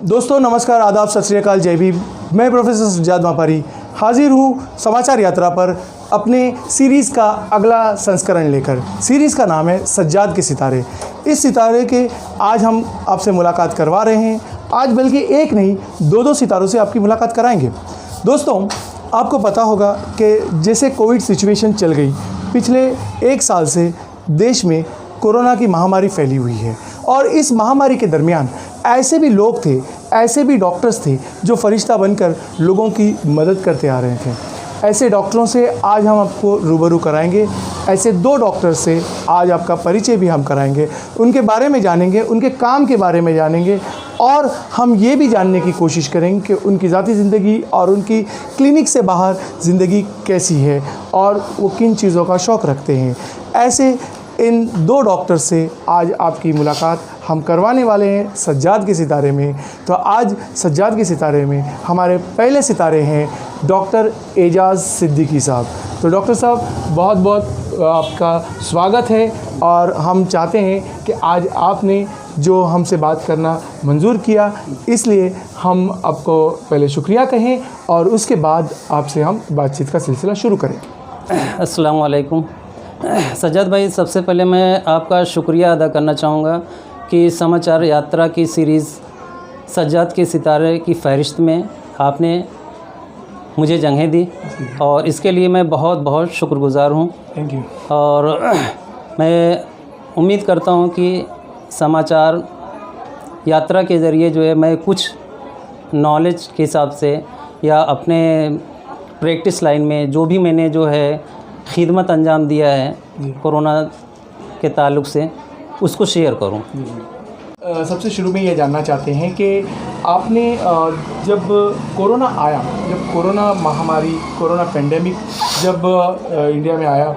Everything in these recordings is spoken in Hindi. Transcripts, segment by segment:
दोस्तों नमस्कार, आदाब, सत श्री अकाल, जय भीम। मैं प्रोफेसर सज्जाद मापारी हाजिर हूँ समाचार यात्रा पर अपने सीरीज़ का अगला संस्करण लेकर। सीरीज़ का नाम है सज्जाद के सितारे। इस सितारे के आज हम आपसे मुलाकात करवा रहे हैं। आज बल्कि एक नहीं, दो सितारों से आपकी मुलाकात कराएंगे। दोस्तों आपको पता होगा कि जैसे कोविड सिचुएशन चल गई, पिछले एक साल से देश में कोरोना की महामारी फैली हुई है और इस महामारी के दरमियान ऐसे भी लोग थे, ऐसे भी डॉक्टर्स थे जो फरिश्ता बनकर लोगों की मदद करते आ रहे थे। ऐसे डॉक्टरों से आज हम आपको रूबरू कराएंगे। ऐसे दो डॉक्टर्स से आज आपका परिचय भी हम कराएंगे, उनके बारे में जानेंगे, उनके काम के बारे में जानेंगे और हम ये भी जानने की कोशिश करेंगे कि उनकी ज़ाती ज़िंदगी और उनकी क्लिनिक से बाहर ज़िंदगी कैसी है और वो किन चीज़ों का शौक़ रखते हैं। ऐसे इन दो डॉक्टर से आज आपकी मुलाकात हम करवाने वाले हैं सज्जाद के सितारे में। तो आज सज्जाद के सितारे में हमारे पहले सितारे हैं डॉक्टर एजाज़ सिद्दीकी साहब। तो डॉक्टर साहब बहुत बहुत आपका स्वागत है और हम चाहते हैं कि आज आपने जो हमसे बात करना मंजूर किया, इसलिए हम आपको पहले शुक्रिया कहें और उसके बाद आपसे हम बातचीत का सिलसिला शुरू करें। अस्सलाम वालेकुम। सज्जाद भाई, सबसे पहले मैं आपका शुक्रिया अदा करना चाहूँगा कि समाचार यात्रा की सीरीज़ सज्जाद के सितारे की फ़हरिस्त में आपने मुझे जगह दी और इसके लिए मैं बहुत बहुत शुक्रगुज़ार हूँ। Thank you. और मैं उम्मीद करता हूँ कि समाचार यात्रा के ज़रिए जो है मैं कुछ नॉलेज के हिसाब से या अपने प्रैक्टिस लाइन में जो भी मैंने जो है खिदमत अंजाम दिया है कोरोना के ताल्लुक़ से, उसको शेयर करूं। सबसे शुरू में ये जानना चाहते हैं कि आपने जब कोरोना आया, जब कोरोना महामारी, कोरोना पेंडेमिक जब इंडिया में आया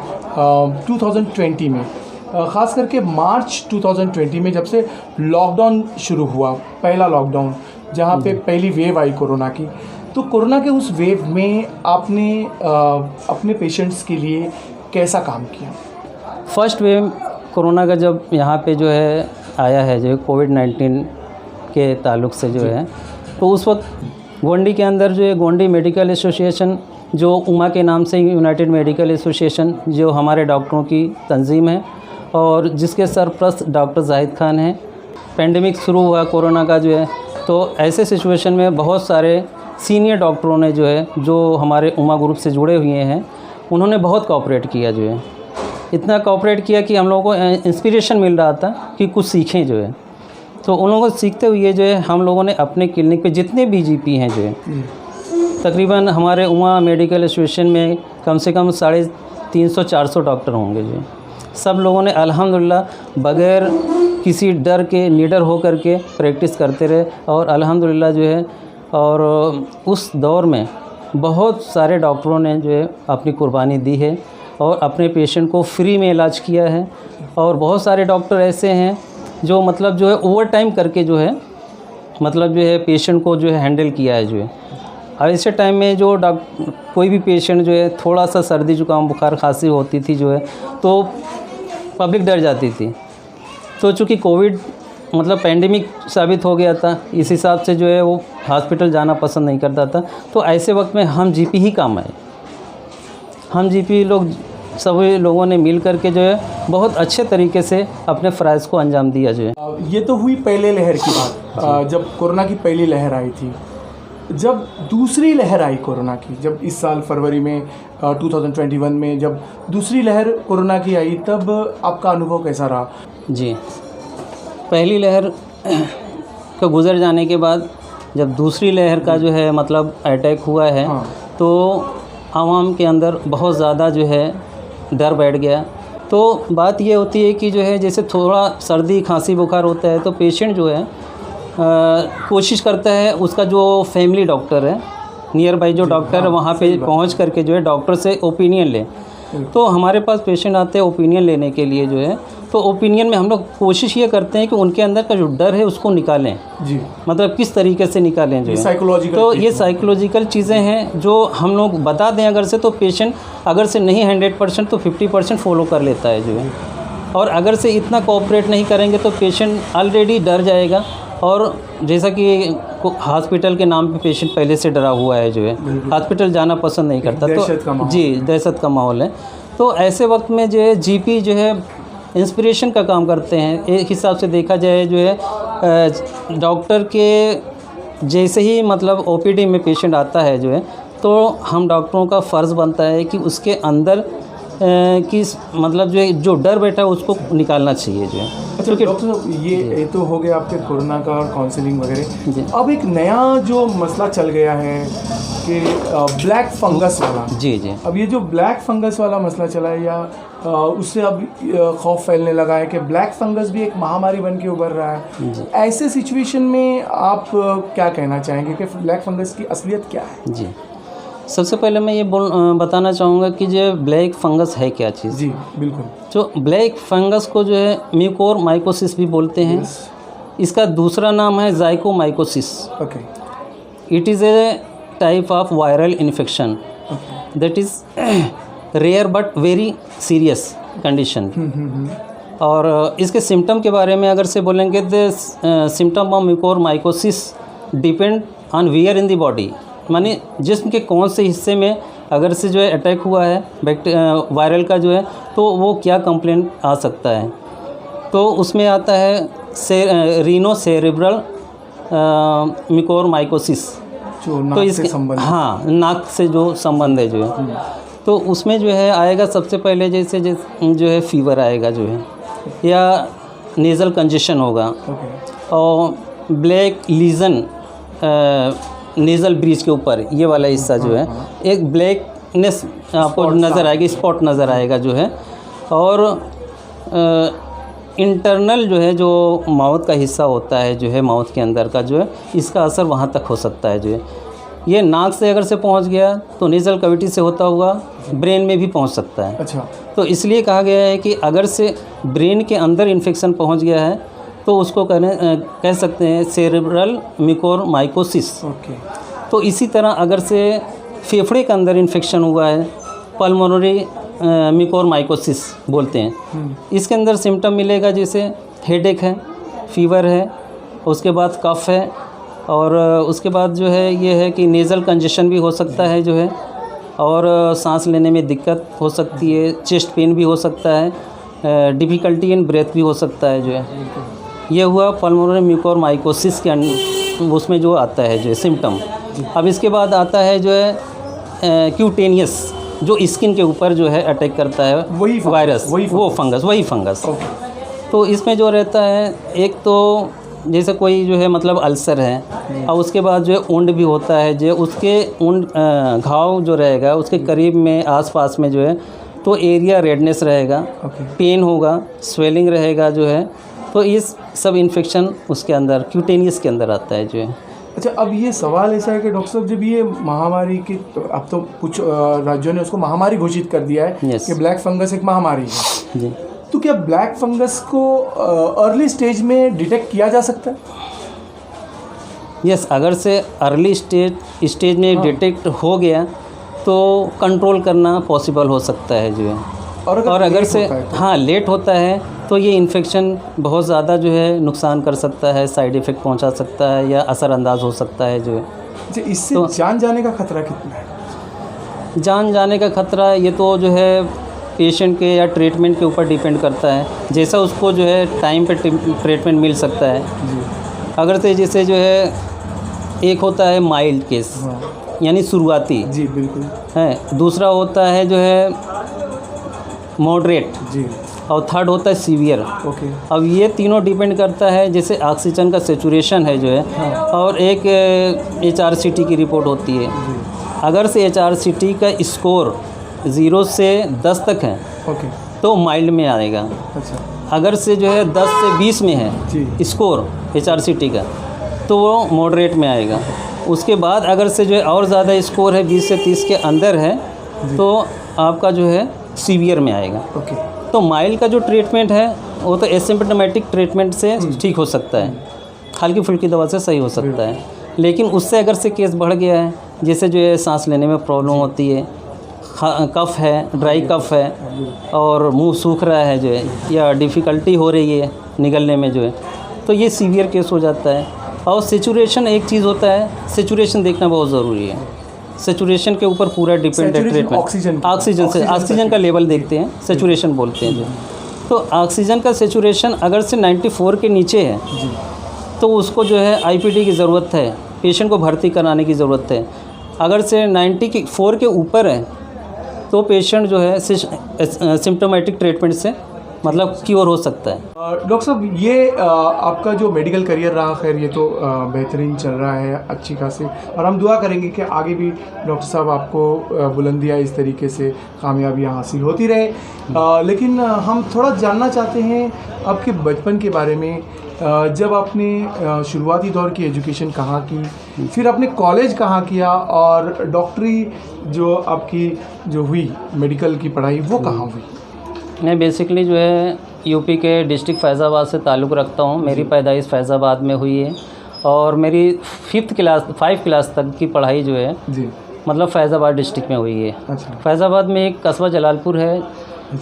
2020 में, ख़ास करके मार्च 2020 में जब से लॉकडाउन शुरू हुआ, पहला लॉकडाउन जहाँ पे पहली वेव आई कोरोना की, तो कोरोना के उस वेव में आपने अपने पेशेंट्स के लिए कैसा काम किया? फर्स्ट वेव कोरोना का जब यहाँ पे जो है आया है, जो कोविड-19 के ताल्लुक़ से जो है, तो उस वक्त गोंडी के अंदर जो है गोंडी मेडिकल एसोसिएशन, जो उमा के नाम से यूनाइटेड मेडिकल एसोसिएशन, जो हमारे डॉक्टरों की तंजीम है और जिसके सरप्रस्त डॉक्टर जाहिद खान हैं। पेंडेमिक शुरू हुआ कोरोना का जो है, तो ऐसे सिचुएशन में बहुत सारे सीनियर डॉक्टरों ने जो है, जो हमारे उमा ग्रुप से जुड़े हुए हैं, उन्होंने बहुत कोऑपरेट किया। जो है इतना कोऑपरेट किया कि हम लोगों को इंस्पिरेशन मिल रहा था कि कुछ सीखें जो है। तो उन लोगों को सीखते हुए जो है हम लोगों ने अपने क्लिनिक पे जितने भी जीपी हैं जो है, तकरीबन हमारे उमा मेडिकल एसोसिएशन में कम से कम 350-400 डॉक्टर होंगे। जो सब लोगों ने अल्हम्दुलिल्लाह बग़ैर किसी डर के, निडर होकर के प्रैक्टिस करते रहे और अल्हम्दुलिल्लाह जो है, और उस दौर में बहुत सारे डॉक्टरों ने जो है अपनी कुर्बानी दी है और अपने पेशेंट को फ्री में इलाज किया है। और बहुत सारे डॉक्टर ऐसे हैं जो मतलब जो है ओवर टाइम करके जो है मतलब जो है पेशेंट को जो है हैंडल किया है। जो है और ऐसे टाइम में जो कोई भी पेशेंट जो है थोड़ा सा सर्दी जुकाम बुखार खांसी होती थी जो है, तो पब्लिक डर जाती थी। तो चूँकि कोविड मतलब पेंडेमिक साबित हो गया था, इस हिसाब से जो है वो हॉस्पिटल जाना पसंद नहीं करता था। तो ऐसे वक्त में हम जीपी ही काम आए। हम जीपी लोग सभी लोगों ने मिल कर के जो है बहुत अच्छे तरीके से अपने फ़राइज़ को अंजाम दिया। जो है ये तो हुई पहले लहर की बात, जब कोरोना की पहली लहर आई थी। जब दूसरी लहर आई कोरोना की, जब इस साल फरवरी में 2021 में जब दूसरी लहर कोरोना की आई, तब आपका अनुभव कैसा रहा? जी, पहली लहर को गुज़र जाने के बाद जब दूसरी लहर का जो है मतलब अटैक हुआ है, हाँ। तो आवाम के अंदर बहुत ज़्यादा जो है डर बैठ गया। तो बात ये होती है कि जो है जैसे थोड़ा सर्दी खांसी बुखार होता है तो पेशेंट जो है कोशिश करता है उसका जो फैमिली डॉक्टर है, नियर बाई जो डॉक्टर है, वहाँ पे पहुँच करके जो है डॉक्टर से ओपिनियन ले। तो हमारे पास पेशेंट आते हैं ओपिनियन लेने के लिए जो है, तो ओपिनियन में हम लोग कोशिश ये करते हैं कि उनके अंदर का जो डर है उसको निकालें। जी, मतलब किस तरीके से निकालें जो है साइकोलॉजिकल। तो ये साइकोलॉजिकल चीज़ें हैं जो हम लोग बता दें अगर से, तो पेशेंट अगर से नहीं 100% तो 50% फॉलो कर लेता है जो है। और अगर से इतना कोऑपरेट नहीं करेंगे तो पेशेंट ऑलरेडी डर जाएगा। और जैसा कि हॉस्पिटल के नाम पे पेशेंट पहले से डरा हुआ है जो है, हॉस्पिटल जाना पसंद नहीं करता। दहशत का तो माहौल। जी, दहशत का माहौल है। तो ऐसे वक्त में जो है जीपी जो है इंस्पिरेशन का काम करते हैं। एक हिसाब से देखा जाए जो है डॉक्टर के जैसे ही मतलब ओपीडी में पेशेंट आता है जो है, तो हम डॉक्टरों का फ़र्ज़ बनता है कि उसके अंदर कि मतलब जो डर बैठा है उसको निकालना चाहिए जो है। अच्छा डॉक्टर साहब, ये तो हो गया आपके कोरोना का और काउंसलिंग वगैरह। अब एक नया जो मसला चल गया है कि ब्लैक फंगस वाला। जी जी। अब ये जो ब्लैक फंगस वाला मसला चला है या उससे अब खौफ फैलने लगा है कि ब्लैक फंगस भी एक महामारी बन के उभर रहा है। ऐसे सिचुएशन में आप क्या कहना चाहेंगे कि ब्लैक फंगस की असलियत क्या है? जी, सबसे पहले मैं ये बताना चाहूँगा कि जो ब्लैक फंगस है क्या चीज़। जी बिल्कुल। जो ब्लैक फंगस को जो है म्यूकोरमाइकोसिस भी बोलते हैं। इसका दूसरा नाम है zygomycosis. Okay. It is a type of viral infection that is rare but very serious condition. और इसके सिम्टम के बारे में अगर से बोलेंगे तो symptom of mucormycosis depend on where in the body, माने जिस्म के कौन से हिस्से में अगर से जो है अटैक हुआ है वायरल का जो है, तो वो क्या कंप्लेंट आ सकता है। तो उसमें आता है रीनो सेरेब्रल म्यूकोरमाइकोसिस, जो नाक तो से इसके संबंधित। हाँ, नाक से जो संबंध है जो है, तो उसमें जो है आएगा सबसे पहले जैसे जो है फीवर आएगा जो है, या नेज़ल कंजेशन होगा, ओके। और ब्लैक लीजन नेज़ल ब्रिज के ऊपर ये वाला हिस्सा जो है, एक ब्लैकनेस आपको नज़र आएगी, स्पॉट नज़र आएगा जो है। और इंटरनल जो है, जो माउथ का हिस्सा होता है जो है, माउथ के अंदर का जो है, इसका असर वहाँ तक हो सकता है जो है। ये नाक से अगर से पहुँच गया तो नेज़ल कैविटी से होता हुआ ब्रेन में भी पहुँच सकता है। अच्छा। तो इसलिए कहा गया है कि अगर से ब्रेन के अंदर इन्फेक्शन पहुँच गया है तो उसको कह सकते हैं सेरेब्रल म्यूकोरमाइकोसिस। ओके। तो इसी तरह अगर से फेफड़े के अंदर इन्फेक्शन हुआ है, पल्मोनरी म्यूकोरमाइकोसिस बोलते हैं। इसके अंदर सिम्टम मिलेगा जैसे हेडेक है, फीवर है, उसके बाद कफ है, और उसके बाद जो है ये है कि नेज़ल कंजेशन भी हो सकता है जो है, और सांस लेने में दिक्कत हो सकती है, चेस्ट पेन भी हो सकता है, डिफ़िकल्टी इन ब्रेथ भी हो सकता है जो है। ये हुआ पल्मोनरी म्यूकोरमाइकोसिस के उसमें जो आता है जो है सिम्टम। अब इसके बाद आता है जो है क्यूटेनियस, जो स्किन के ऊपर जो है अटैक करता है वही वायरस, वही फंगस। तो इसमें जो रहता है, एक तो जैसे कोई जो है मतलब अल्सर है, और उसके बाद जो है ऊंड भी होता है, जो उसके ऊंड घाव जो रहेगा उसके करीब में आसपास में जो है, तो एरिया रेडनेस रहेगा, पेन होगा, स्वेलिंग रहेगा जो है। तो इस सब इन्फेक्शन उसके अंदर क्यूटेनियस के अंदर आता है जो है। अच्छा, अब ये सवाल ऐसा है कि डॉक्टर साहब, जब ये महामारी की, तो अब तो कुछ राज्यों ने उसको महामारी घोषित कर दिया है कि ब्लैक फंगस एक महामारी है जी, तो क्या ब्लैक फंगस को अर्ली स्टेज में डिटेक्ट किया जा सकता है? यस, अगर से अर्ली स्टेज में डिटेक्ट हो गया तो कंट्रोल करना पॉसिबल हो सकता है जो है। और अगर से हाँ लेट होता है तो ये इन्फेक्शन बहुत ज़्यादा जो है नुकसान कर सकता है, साइड इफ़ेक्ट पहुंचा सकता है, या असरअंदाज हो सकता है जो है। अच्छा, इससे तो जान जाने का खतरा कितना है? जान जाने का खतरा ये तो जो है पेशेंट के या ट्रीटमेंट के ऊपर डिपेंड करता है, जैसा उसको जो है टाइम पे ट्रीटमेंट मिल सकता है। अगर से जैसे जो है एक होता है माइल्ड केस, यानी शुरुआती, जी बिल्कुल है, दूसरा होता है जो है मॉडरेट जी, और थर्ड होता है सीवियर। ओके। अब ये तीनों डिपेंड करता है, जैसे ऑक्सीजन का सेचुरेशन है जो है, और एक HRCT की रिपोर्ट होती है। अगर से HRCT का स्कोर 0 से 10 तक है ओके तो माइल्ड में आएगा। अच्छा। अगर से जो है 10 से 20 में है स्कोर HRCT का तो वो मॉडरेट में आएगा। उसके बाद अगर से जो है और ज़्यादा स्कोर है 20 से 30 के अंदर है तो आपका जो है सीवियर में आएगा। ओके। तो माइल्ड का जो ट्रीटमेंट है वो तो एसिम्प्टोमेटिक ट्रीटमेंट से ठीक हो सकता है, हल्की फुल्की दवा से सही हो सकता है। लेकिन उससे अगर से केस बढ़ गया है, जैसे जो है सांस लेने में प्रॉब्लम होती है, कफ है, ड्राई कफ है, और मुंह सूख रहा है जो है, या डिफ़िकल्टी हो रही है निगलने में जो है, तो ये सीवियर केस हो जाता है। और सेचुरेशन एक चीज़ होता है, सेचुरेशन देखना बहुत ज़रूरी है। सेचुरेशन के ऊपर पूरा डिपेंड है ट्रीटमेंट। ऑक्सीजन का लेवल देखते हैं, सेचुरेशन बोलते हैं जो। तो ऑक्सीजन का सेचुरेशन अगर से 94 के नीचे है तो उसको जो है आईपीडी की ज़रूरत है, पेशेंट को भर्ती कराने की ज़रूरत है। अगर से 94 के ऊपर है तो पेशेंट जो है सिम्टोमेटिक ट्रीटमेंट से मतलब क्योर हो सकता है। डॉक्टर साहब, ये आपका जो मेडिकल करियर रहा, खैर ये तो बेहतरीन चल रहा है अच्छी खासी, और हम दुआ करेंगे कि आगे भी डॉक्टर साहब आपको बुलंदियाँ इस तरीके से कामयाबियाँ हासिल होती रहे। लेकिन हम थोड़ा जानना चाहते हैं आपके बचपन के बारे में। जब आपने शुरुआती दौर की एजुकेशन कहाँ की, फिर आपने कॉलेज कहाँ किया, और डॉक्टरी जो आपकी जो हुई मेडिकल की पढ़ाई वो कहाँ हुई? मैं बेसिकली जो है यूपी के डिस्ट्रिक्ट फैज़ाबाद से ताल्लुक़ रखता हूँ। मेरी पैदाइश फैज़ाबाद में हुई है और मेरी 5 क्लास तक की पढ़ाई जो है जी मतलब फैज़ाबाद डिस्ट्रिक्ट में हुई है। अच्छा। फैज़ाबाद में एक कस्बा जलालपुर है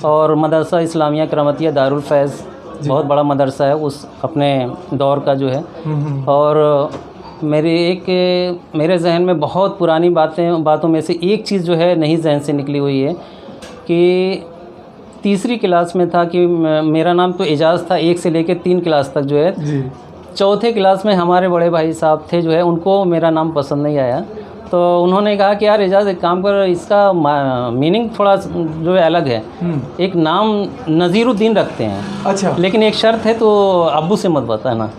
और मदरसा इस्लामिया करमतिया दारुल फैज़ बहुत बड़ा मदरसा है उस अपने दौर का जो है। और मेरे जहन में बहुत पुरानी बातों में से एक चीज़ जो है नहीं जहन से निकली हुई है कि तीसरी क्लास में था कि मेरा नाम तो एजाज़ था 1 से लेकर 3 क्लास तक जो है जी। चौथे क्लास में हमारे बड़े भाई साहब थे जो है, उनको मेरा नाम पसंद नहीं आया, तो उन्होंने कहा कि यार एजाज़ एक काम कर, इसका मीनिंग थोड़ा जो है अलग है, एक नाम नज़ीरुद्दीन रखते हैं। अच्छा। लेकिन एक शर्त है, तो अब्बू से मत बताना।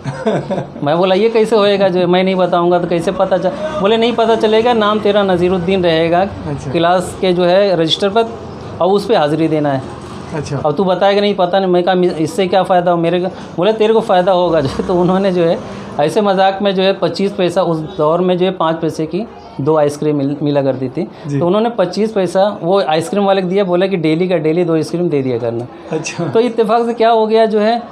मैं बोला ये कैसे होएगा, जो मैं नहीं बताऊंगा तो कैसे पता चल? बोले नहीं पता चलेगा, नाम तेरा नज़ीरुद्दीन रहेगा। अच्छा। क्लास के जो है रजिस्टर पर, और उस पर हाज़िरी देना है। अच्छा। अब तू बताएगा नहीं, पता नहीं। मैं कहा इससे क्या फ़ायदा हो मेरे को? बोले तेरे को फ़ायदा होगा जो। तो उन्होंने जो है ऐसे मजाक में जो है 25 पैसा, उस दौर में जो है 5 पैसे की 2 आइसक्रीम मिला करती थी, तो उन्होंने 25 पैसा वो आइसक्रीम वाले को दिया, बोला कि डेली का डेली 2 आइसक्रीम दे दिया करना। अच्छा। तो इत्तेफाक से क्या हो गया जो है,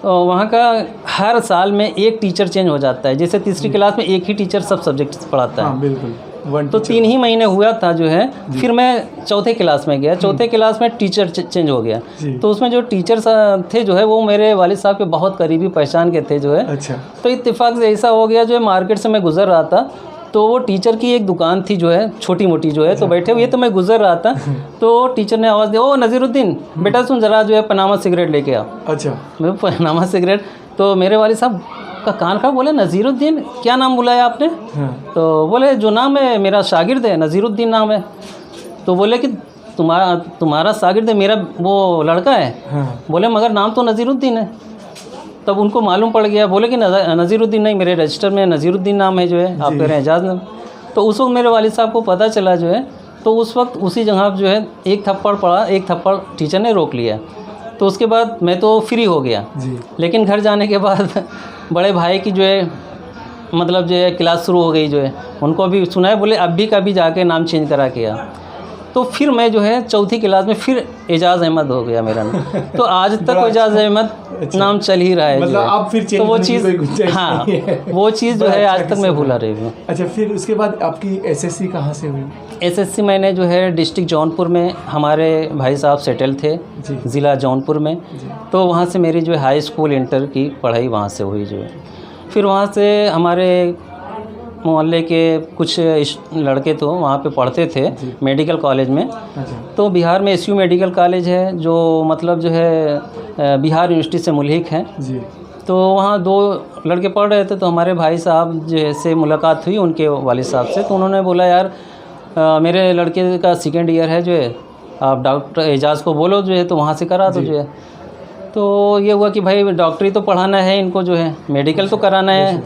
वहाँ का हर साल में एक टीचर चेंज हो जाता है। जैसे तीसरी क्लास में एक ही टीचर सब सब्जेक्ट पढ़ाता है। बिल्कुल। तो 3 ही महीने हुआ था जो है, फिर मैं चौथे क्लास में गया। चौथे क्लास में टीचर चेंज हो गया, तो उसमें जो टीचर थे जो है वो मेरे वालिद साहब के बहुत करीबी पहचान के थे जो है। अच्छा। तो इत्तेफाक से ऐसा हो गया जो है, मार्केट से मैं गुजर रहा था तो वो टीचर की एक दुकान थी जो है छोटी मोटी जो है, तो बैठे हुए तो मैं गुजर रहा था, तो टीचर ने आवाज़ दी, ओ नज़ीरुद्दीन बेटा सुन जरा जो है पनामा सिगरेट लेके आओ। अच्छा। मैं पनामा सिगरेट, तो मेरे वालिद साहब का कान खड़ा, बोले नज़ीरुद्दीन क्या नाम बुलाया आपने? तो बोले जो नाम है मेरा शागिर्द है, नज़ीरुद्दीन नाम है। तो बोले कि तुम्हारा शागिर्द है, मेरा वो लड़का है। बोले मगर नाम तो नज़ीरुद्दीन है। तब उनको मालूम पड़ गया, बोले कि नज़ीरुद्दीन नहीं, मेरे रजिस्टर में नज़ीरुद्दीन नाम है जो है, आप कह रहे हैं एजाज़ नाम। तो उस वक्त मेरे वालिद साहब को पता चला जो है, तो उस वक्त उसी जगह जो है एक थप्पड़ पड़ा, एक थप्पड़ टीचर ने रोक लिया। तो उसके बाद मैं तो फ्री हो गया जी। लेकिन घर जाने के बाद बड़े भाई की जो है मतलब जो है क्लास शुरू हो गई जो है, उनको भी सुना है, बोले अब भी कभी जाके नाम चेंज करा के आ। तो फिर मैं जो है चौथी क्लास में फिर एजाज़ अहमद हो गया मेरा नाम। तो आज तक एजाज़ अहमद नाम चल ही रहा है। मतलब आप फिर चेंज, तो वो चीज़, हाँ वो चीज़ जो है आज तक मैं भूला रही हूँ। अच्छा, फिर उसके बाद आपकी एसएससी कहाँ से हुई? एसएससी मैंने जो है डिस्ट्रिक्ट जौनपुर में, हमारे भाई साहब सेटल थे ज़िला जौनपुर में, तो वहाँ से मेरी जो है हाई स्कूल इंटर की पढ़ाई वहाँ से हुई जो है। फिर वहाँ से हमारे मोहल्ले के कुछ लड़के तो वहाँ पे पढ़ते थे मेडिकल कॉलेज में। तो बिहार में एसयू मेडिकल कॉलेज है जो मतलब जो है बिहार यूनिवर्सिटी से मुल्हिक है जी। तो वहाँ 2 लड़के पढ़ रहे थे, तो हमारे भाई साहब जैसे मुलाकात हुई उनके वालिद साहब से, तो उन्होंने बोला यार मेरे लड़के का 2nd ईयर है जो है, आप डॉक्टर एजाज़ को बोलो जो है, तो वहाँ से करा दो जो है। तो ये हुआ कि भाई डॉक्टरी तो पढ़ाना है इनको जो है, मेडिकल तो कराना है।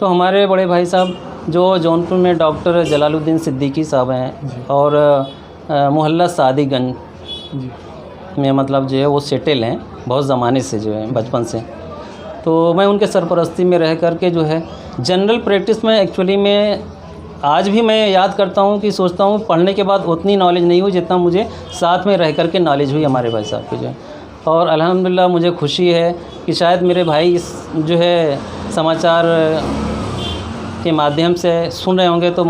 तो हमारे बड़े भाई साहब जो जौनपुर में डॉक्टर जलालुद्दीन सिद्दीकी साहब हैं और मोहल्ला सादीगंज में मतलब जो है वो सेटल हैं बहुत ज़माने से जो है, बचपन से। तो मैं उनके सरपरस्ती में रह कर के जो है जनरल प्रैक्टिस में एक्चुअली में आज भी मैं याद करता हूँ कि सोचता हूँ पढ़ने के बाद उतनी नॉलेज नहीं हुई जितना मुझे साथ में रह कर के नॉलेज हुई हमारे भाई साहब की जो है। और अल्हम्दुलिल्लाह मुझे खुशी है कि शायद मेरे भाई इस जो है समाचार के माध्यम से सुन रहे होंगे, तो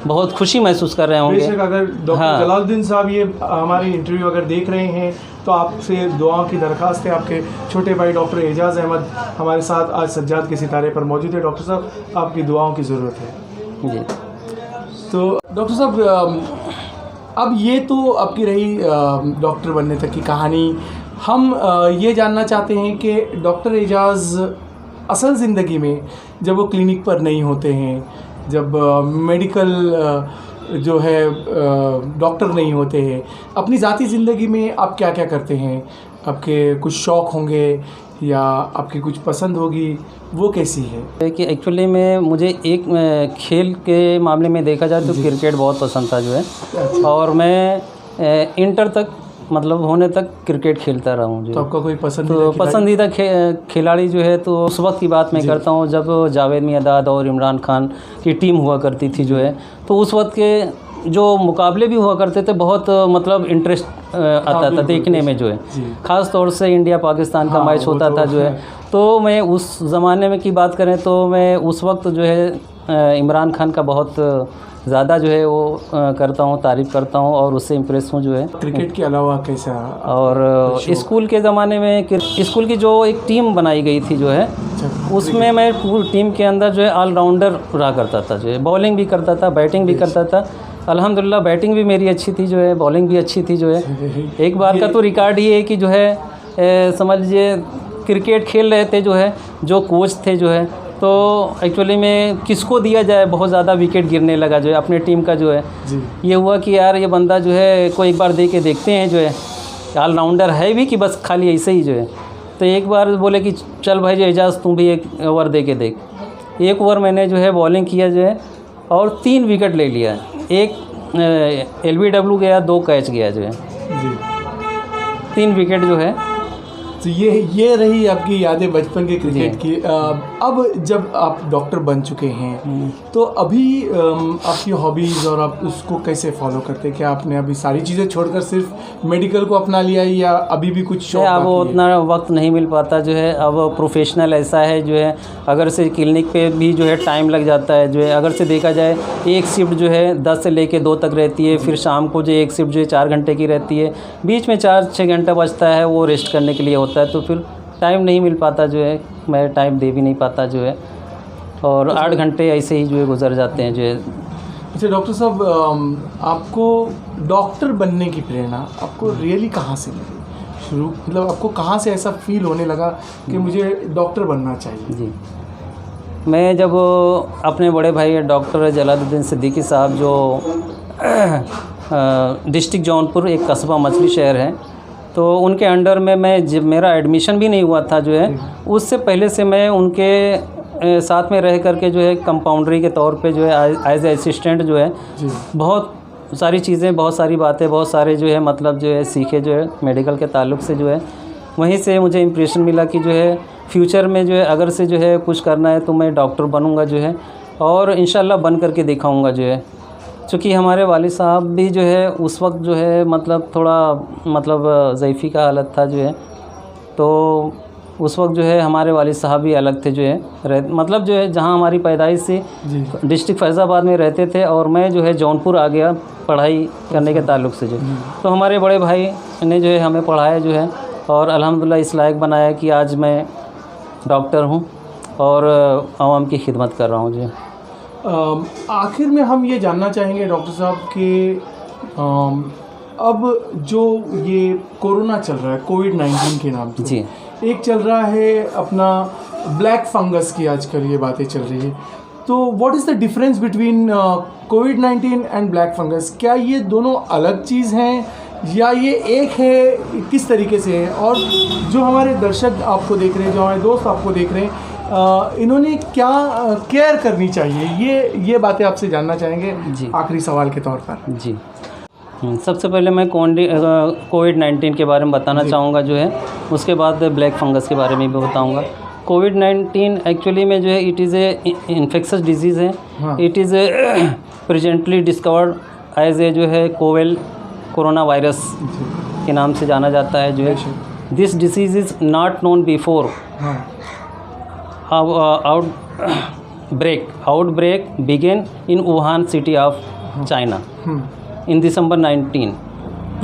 बहुत खुशी महसूस कर रहे होंगे। बेशक, अगर डॉक्टर हाँ। जलालुद्दीन साहब ये हमारी इंटरव्यू अगर देख रहे हैं तो आपसे दुआओं की दरख्वास्त है। आपके छोटे भाई डॉक्टर एजाज़ अहमद हमारे साथ आज सज्जाद के सितारे पर मौजूद है। डॉक्टर साहब, आपकी दुआओं की ज़रूरत है जी। तो डॉक्टर साहब, अब ये तो आपकी रही डॉक्टर बनने तक की कहानी। हम ये जानना चाहते हैं कि डॉक्टर एजाज़ असल ज़िंदगी में जब वो क्लिनिक पर नहीं होते हैं, जब मेडिकल जो है डॉक्टर नहीं होते हैं, अपनी ज़ाती ज़िंदगी में आप क्या क्या करते हैं? आपके कुछ शौक़ होंगे या आपकी कुछ पसंद होगी, वो कैसी है? कि एक्चुअली में मुझे एक खेल के मामले में देखा जाए तो क्रिकेट बहुत पसंद था जो है, और मैं इंटर तक मतलब होने तक क्रिकेट खेलता रहा हूँ। तो आपका कोई पसंदीदा खिलाड़ी जो है, तो उस वक्त की बात मैं करता हूँ जब जावेद मियांदाद और इमरान खान की टीम हुआ करती थी जो है, तो उस वक्त के जो मुकाबले भी हुआ करते थे बहुत मतलब इंटरेस्ट आता था देखने में जो है, ख़ास तौर से इंडिया पाकिस्तान का मैच होता था जो है। तो मैं उस ज़माने में की बात करें तो मैं उस वक्त जो है इमरान खान का बहुत ज़्यादा जो है वो करता हूँ, तारीफ़ करता हूँ और उससे इम्प्रेस हूँ जो है। क्रिकेट के अलावा कैसा? और स्कूल के ज़माने में स्कूल की जो एक टीम बनाई गई थी जो है, उसमें मैं पूरी टीम के अंदर जो है ऑलराउंडर रहा करता था जो है, बॉलिंग भी करता था, बैटिंग भी करता था। अल्हम्दुलिल्लाह बैटिंग भी मेरी अच्छी थी जो है, बॉलिंग भी अच्छी थी जो है। एक बार का तो रिकॉर्ड ये है कि जो है समझ लीजिए क्रिकेट खेल रहे थे जो है, जो कोच थे जो है, तो एक्चुअली में किसको दिया जाए, बहुत ज़्यादा विकेट गिरने लगा जो है अपने टीम का जो है। ये हुआ कि यार ये बंदा जो है को एक बार दे के देखते हैं जो है, ऑलराउंडर है भी कि बस खाली ऐसे ही जो है। तो एक बार बोले कि चल भाई जो एजाज़ तुम भी एक ओवर दे के देख। एक ओवर मैंने जो है बॉलिंग किया जो है और 3 विकेट ले लिया। एक LBW गया, 2 कैच गया जो है, 3 विकेट जो है। तो ये रही आपकी यादें बचपन के क्रिकेट की। अब जब आप डॉक्टर बन चुके हैं तो अभी आपकी हॉबीज़ और आप उसको कैसे फॉलो करते हैं? क्या आपने अभी सारी चीज़ें छोड़कर सिर्फ मेडिकल को अपना लिया है या अभी भी कुछ शौक? अब उतना वक्त नहीं मिल पाता जो है। अब प्रोफेशनल ऐसा है जो है, अगर से क्लिनिक पे भी जो है टाइम लग जाता है जो है। अगर से देखा जाए एक शिफ्ट जो है 10 से लेके 2 तक रहती है, फिर शाम को जो एक शिफ्ट जो है 4 घंटे की रहती है, बीच में 4-6 घंटा बचता है वो रेस्ट करने के लिए होता है, तो फिर टाइम नहीं मिल पाता जो है, मैं टाइम दे भी नहीं पाता जो है, और 8 घंटे ऐसे ही जो है गुजर जाते हैं जो है। अच्छा डॉक्टर साहब, आपको डॉक्टर बनने की प्रेरणा आपको रियली कहाँ से मिली? शुरू मतलब आपको कहाँ से ऐसा फील होने लगा कि मुझे डॉक्टर बनना चाहिए? जी, मैं जब अपने बड़े भाई डॉक्टर जलालुद्दीन सिद्दीकी साहब जो डिस्ट्रिक्ट जौनपुर एक कस्बा मछली शहर है, तो उनके अंडर में मैं जब मेरा एडमिशन भी नहीं हुआ था जो है, उससे पहले से मैं उनके साथ में रह करके जो है कंपाउंडरी के तौर पे जो है एज ए असिस्टेंट जो है बहुत सारी चीज़ें, बहुत सारी बातें, बहुत सारे जो है मतलब जो है सीखे जो है मेडिकल के ताल्लुक़ से जो है। वहीं से मुझे इम्प्रेशन मिला कि जो है फ्यूचर में जो है अगर से जो है कुछ करना है तो मैं डॉक्टर बनूंगा जो है, और इंशाल्लाह बन करके दिखाऊंगा जो है। चूँकि हमारे वालिद साहब भी जो है उस वक्त जो है मतलब थोड़ा मतलब ज़ईफ़ी का हालत था जो है, तो उस वक्त जो है हमारे वालिद साहब भी अलग थे जो है, मतलब जो है जहाँ हमारी पैदाइश से डिस्ट्रिक्ट फैज़ाबाद में रहते थे और मैं जो है जौनपुर आ गया पढ़ाई करने के ताल्लुक़ से जो, तो हमारे बड़े भाई ने जो है हमें पढ़ाया जो है, और अल्हम्दुलिल्लाह इस लायक बनाया कि आज मैं डॉक्टर हूँ और आवाम की खिदमत कर रहा हूँ जी। आखिर में हम ये जानना चाहेंगे डॉक्टर साहब कि अब जो ये कोरोना चल रहा है, कोविड-19 के नाम से जी, एक चल रहा है अपना ब्लैक फंगस की, आजकल ये बातें चल रही है, तो what is the difference between covid and black fungus? क्या ये दोनों अलग चीज़ हैं या ये एक है? किस तरीके से है? और जो हमारे दर्शक आपको देख रहे हैं, जो हमारे दोस्त आपको देख रहे हैं, इन्होंने क्या केयर करनी चाहिए, ये बातें आपसे जानना चाहेंगे जी, आखिरी सवाल के तौर पर जी। सबसे पहले मैं कोविड-19 के बारे में बताना चाहूँगा जो है, उसके बाद ब्लैक फंगस के बारे में भी बताऊँगा। कोविड-19 एक्चुअली में जो है it is a infectious disease है। It is presently discovered as a जो है कोरोना वायरस के नाम से जाना जाता है जो है। This disease is not known before outbreak began in Wuhan city of China in December 19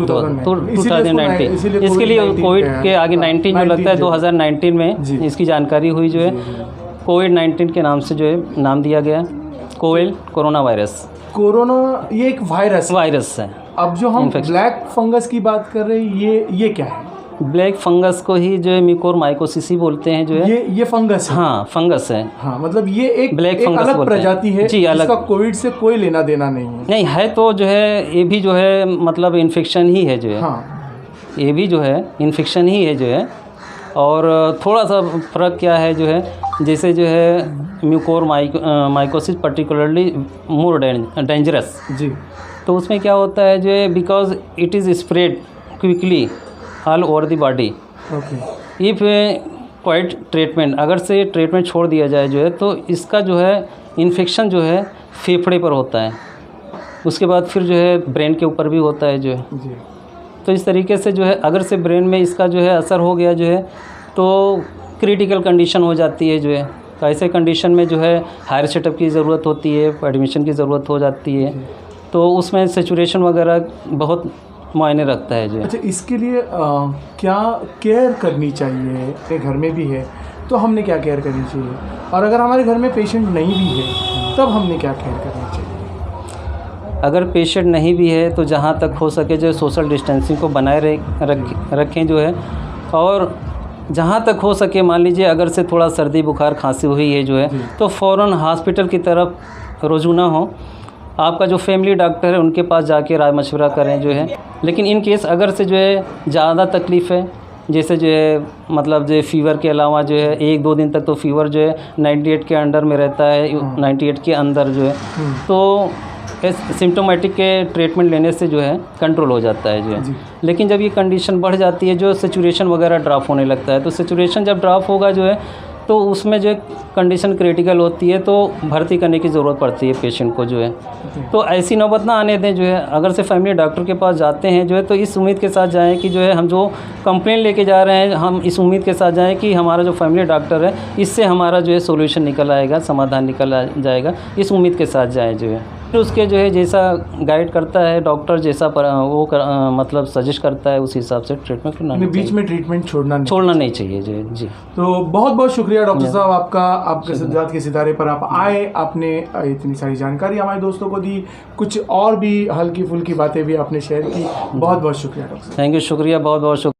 2019। इसके लिए कोविड के आगे 19 जो लगता है 2019 में इसकी जानकारी हुई जो है कोविड-19 के नाम से जो है नाम दिया गया कोरोना वायरस। कोरोना ये एक वायरस है। अब जो हम ब्लैक फंगस की बात कर रहे हैं ये क्या है? ब्लैक फंगस को ही जो है म्यूकोरमाइकोसिस ही बोलते हैं जो है। ये फंगस है। हाँ, फंगस है। हाँ, मतलब ये एक ब्लैक फंगस अलग प्रजाति है जी, अलग। इसका कोविड से कोई लेना देना नहीं है। नहीं है तो जो है ये भी जो है मतलब इन्फेक्शन ही है जो है। हाँ, ये भी जो है इन्फेक्शन ही है जो है। और थोड़ा सा फ़र्क क्या है जो है, जैसे जो है म्यूकोरमाइकोसिस पर्टिकुलरली मोर डेंजरस जी। तो उसमें क्या होता है जो है because it is spread quickly all over the body. Okay. If quite treatment, अगर से ट्रीटमेंट छोड़ दिया जाए जो है तो इसका जो है इन्फेक्शन जो है फेफड़े पर होता है, उसके बाद फिर जो है ब्रेन के ऊपर भी होता है जो है जी। तो इस तरीके से जो है अगर से ब्रेन में इसका जो है असर हो गया जो है तो क्रिटिकल कंडीशन हो जाती है जो है। तो ऐसे कंडीशन में जो है हायर सेटअप की ज़रूरत होती है, एडमिशन की ज़रूरत हो जाती है। तो उसमें सेचुरेशन वगैरह बहुत मायने रखता है जो है। अच्छा, इसके लिए क्या केयर करनी चाहिए? अपने घर में भी है तो हमने क्या केयर करनी चाहिए, और अगर हमारे घर में पेशेंट नहीं भी है तब हमने क्या केयर करनी चाहिए? अगर पेशेंट नहीं भी है तो जहाँ तक हो सके जो सोशल डिस्टेंसिंग को बनाए रखें जो है। और जहाँ तक हो सके मान लीजिए अगर से थोड़ा सर्दी बुखार खांसी हुई है जो है तो फ़ौरन हॉस्पिटल की तरफ रुजू ना हो। आपका जो फैमिली डॉक्टर है उनके पास जाके राय मशवरा करें जो है। लेकिन इन केस अगर से जो है ज़्यादा तकलीफ़ है, जैसे जो है मतलब जो फ़ीवर के अलावा जो है 1-2 दिन तक तो फ़ीवर जो है 98 के अंडर में रहता है, 98 के अंदर जो है तो सिम्टोमेटिक के ट्रीटमेंट लेने से जो है कंट्रोल हो जाता है जो है। लेकिन जब ये कंडीशन बढ़ जाती है जो सेचुरेशन वगैरह ड्रॉप होने लगता है, तो सेचुरेशन जब ड्रॉप होगा जो है तो उसमें जो कंडीशन क्रिटिकल होती है तो भर्ती करने की ज़रूरत पड़ती है पेशेंट को जो है। तो ऐसी नौबत ना आने दें जो है। अगर से फैमिली डॉक्टर के पास जाते हैं जो है तो इस उम्मीद के साथ जाएं कि जो है हम जो कंप्लेंट लेके जा रहे हैं हम इस उम्मीद के साथ जाएं कि हमारा जो फैमिली डॉक्टर है इससे हमारा जो है सोल्यूशन निकल आएगा, समाधान निकल जाएगा, इस उम्मीद के साथ जाएँ जो है। फिर उसके जो है जैसा गाइड करता है डॉक्टर, जैसा मतलब सजेस्ट करता है उस हिसाब से ट्रीटमेंट करना। बीच में ट्रीटमेंट छोड़ना नहीं चाहिए जी। तो बहुत बहुत शुक्रिया डॉक्टर साहब आपका, आपके सज्जाद के सितारे पर आप आए, आपने इतनी सारी जानकारी हमारे दोस्तों को दी, कुछ और भी हल्की फुल्की बातें भी आपने शेयर की। बहुत बहुत शुक्रिया डॉक्टर साहब। थैंक यू, शुक्रिया, बहुत बहुत शुक्रिया।